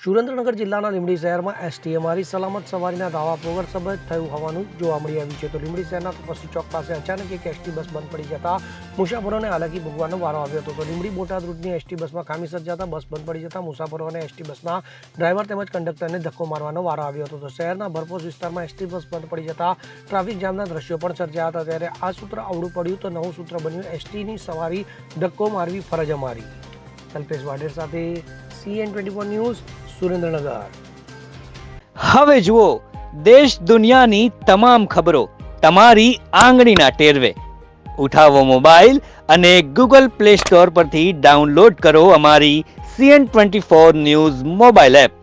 સુરેન્દ્રનગર જિલ્લાના લીંબડી શહેરમાં એસટી અમારી સલામત સવારીના દાવા વગર સાબિત થયું હોવાનું જોવા મળી આવ્યું છે. તો લીંબડી શહેરના તપસ્વી ચોક પાસે અચાનક એક એસટી બસ બંધ પડી જતા મુસાફરોને હાલાકી ભોગવવાનો વારો આવ્યો હતો. તો લીંબડી બોટાદ રૂટની એસટી બસમાં ખામી સર્જાતા બસ બંધ પડી જતા મુસાફરોને એસટી બસના ડ્રાઈવર તેમજ કંડક્ટરને ધક્કો મારવાનો વારો આવ્યો હતો. તો શહેરના ભરપોશ વિસ્તારમાં એસટી બસ બંધ પડી જતા ટ્રાફિક જામના દ્રશ્યો પણ સર્જાયા હતા. ત્યારે આ સૂત્ર અવળું પડ્યું તો નવું સૂત્ર બન્યું એસટીની સવારી ધક્કો મારવી ફરજ અમારી. કલ્પેશ વાઢેર સાથે CN24 ન્યૂઝ સુરેન્દ્રનગર. હવે જુઓ દેશ દુનિયાની તમામ ખબરો તમારી આંગળીના ટેરવે. ઉઠાવો મોબાઈલ અને Google Play Store પરથી ડાઉનલોડ કરો અમારી CN24 ન્યૂઝ મોબાઈલ એપ.